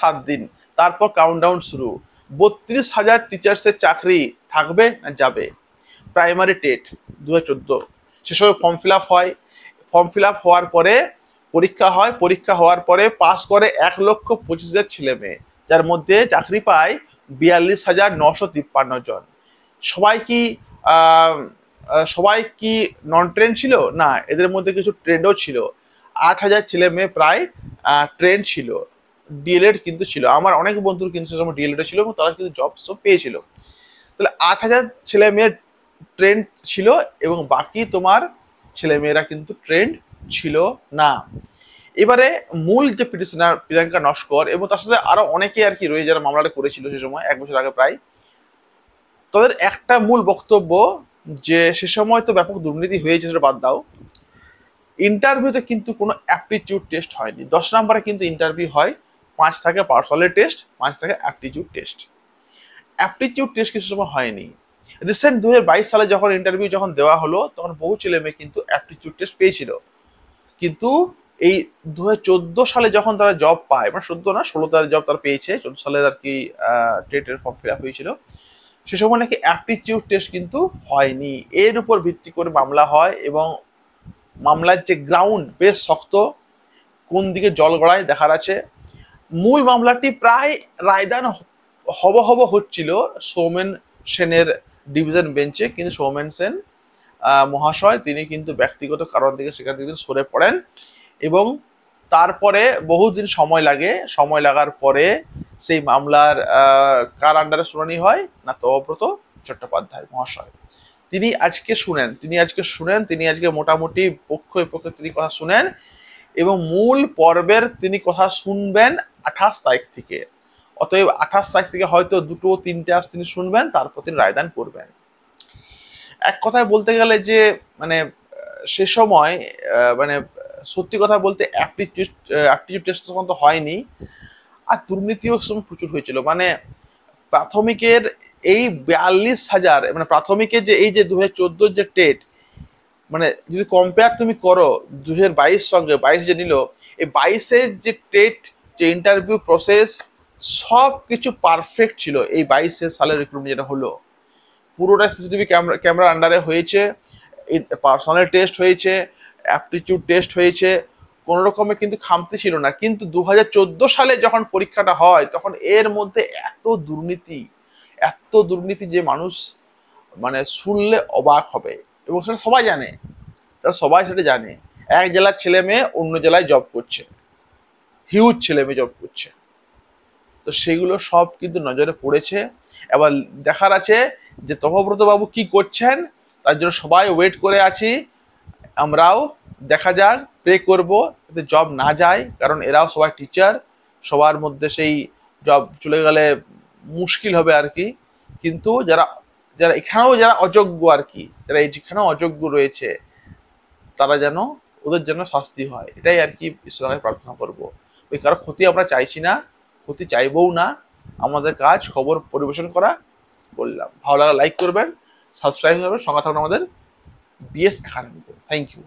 7 দিন, তারপর কাউন্টডাউন শুরু। 32,000 টিচার্সের চাকরি থাকবে না যাবে। প্রাইমারি টেট 2014, সে সময় ফর্ম ফিল আপ হয়, ফর্ম ফিল আপ হওয়ার পরে পরীক্ষা হয়, পরীক্ষা হওয়ার পরে পাস করে 1,25,000 ছেলে মেয়ে, যার মধ্যে চাকরি পায় 42,953 জন। সবাই কি সবাই কি নন ট্রেন ছিল? না, এদের মধ্যে কিছু ট্রেন্ডও ছিল। 8,000 ছেলে মেয়ে প্রায় ট্রেন ছিল, ডিএলএড কিন্তু ছিল। আমার অনেক বন্ধুর কিন্তু সে সময় ডিএলএড ছিল এবং তারা কিন্তু জব সব পেয়েছিল। তাহলে 8,000 ছেলে মেয়ের ট্রেন্ড ছিল এবং বাকি তোমার ছেলেমেয়েরা কিন্তু ট্রেন্ড ছিল না। এবারে মূল যে পিটিশনার প্রিয়াঙ্কা নস্কর এবং তার সাথে আরো অনেকে আর কি রয়েছে যারা মামলাটা করেছিল সে সময় 1 বছর আগে প্রায়, তাদের একটা মূল বক্তব্য যে সে সময় তো ব্যাপক দুর্নীতি হয়েছে, সেটা বাদ দাও, ইন্টারভিউতে কিন্তু কোনো অ্যাপটিটিউড টেস্ট হয়নি। 10 নম্বরে কিন্তু ইন্টারভিউ হয়, 5 থাকে পার্সোনাল টেস্ট, 5 থাকে অ্যাপটিটিউড টেস্ট। অ্যাপটিটিউড টেস্ট কিছু সময় হয়নি। রিসেন্ট 2022 সালে যখন ইন্টারভিউ যখন দেওয়া হলো তখন বহু ছেলে মেয়ে কিন্তু অ্যাপটিটিউড টেস্ট পেয়েছিল, কিন্তু এই 2014 সালে যখন তারা জব পায়, মানে 14 না 16 তারা জব তারা পেয়েছে, 14 সালের আর কি টেটের ফর্ম ফিল আপ হয়েছিল, সে সময় নাকি অ্যাপটিটিউড টেস্ট কিন্তু হয়নি। এর উপর ভিত্তি করে মামলা হয় এবং মামলার যে গ্রাউন্ড বেশ শক্ত, কোন দিকে জল গড়ায় দেখার আছে। মূল মামলাটি প্রায় রায়দান হব হচ্ছিল সৌমেন সেনের ডিভিশন বেঞ্চে, কিন্তু সৌমেন সেন মহাশয় তিনি কিন্তু ব্যক্তিগত কারণ থেকে সেখান থেকে সরে পড়েন এবং তারপরে বহুদিন সময় লাগে। সময় লাগার পরে সেই মামলার কার আন্ডারে শুনানি হয় না, তপব্রত চট্টোপাধ্যায় মহাশয় তিনি আজকে শুনেন, তিনি আজকে মোটামুটি পক্ষ বিপক্ষে তিনি কথা শুনেন এবং মূল পর্বের তিনি কথা শুনবেন 28 তারিখ থেকে। অতএব 28 তারিখ থেকে হয়তো 2-3টে আজ তিনি শুনবেন, তারপর তিনি রায়দান করবেন। এক কথায় বলতে গেলে যে মানে সে সময় মানে সত্যি কথা বলতে অ্যাপটিটিউড টেস্ট তখন তো হয়নি, আর দুর্নীতিও সময় প্রচুর হয়েছিল। মানে প্রাথমিকের এই 42,000, মানে প্রাথমিকের যে এই যে 2014 যে টেট, মানে যদি কম্পেয়ার তুমি করো 2022 সঙ্গে 22 যে নিল, এই 22-এর যে টেট যে ইন্টারভিউ প্রসেস সব কিছু পারফেক্ট ছিল। এই 22 সালের রিক্রুটমেন্ট যেটা হলো পুরোটা সিসিটিভি ক্যামেরার আন্ডারে হয়েছে, পার্সোনাল টেস্ট হয়েছে, অ্যাপটিটিউড টেস্ট হয়েছে, কোনো রকমে কিন্তু খামতি ছিল না। কিন্তু 2014 সালে যখন পরীক্ষাটা হয় তখন এর মধ্যে এত দুর্নীতি যে মানুষ মানে শুনলে অবাক হবে, এবং সেটা সবাই জানে, সেটা জানে। এক জেলার ছেলে মেয়ে অন্য জেলায় জব করছে, হিউজ ছেলে মেয়ে জব করছে, তো সেগুলো সব কিন্তু নজরে পড়েছে। এবার দেখার আছে যে তপব্রত বাবু কি করছেন, তার জন্য সবাই ওয়েট করে আছি। আমরাও দেখা যাক, প্রে করব যাতে জব না যায়, কারণ এরাও সবাই টিচার, সবার মধ্যে সেই জব চলে গেলে মুশকিল হবে আর কি। কিন্তু যারা যারা এখানেও যারা অযোগ্য আর কি, যারা যেখানেও অযোগ্য রয়েছে তারা যেন ওদের জন্য শাস্তি হয়, এটাই আর কি ঈশ্বরের প্রার্থনা করব। ওই কারো ক্ষতি আমরা চাইছি না, ক্ষতি চাইবও না, আমাদের কাজ খবর পরিবেশন করা। বললাম ভালো লাগলে লাইক করবেন, সাবস্ক্রাইব করবেন, সঙ্গে থাকুন আমাদের বিএস একাডেমিতে। Thank you.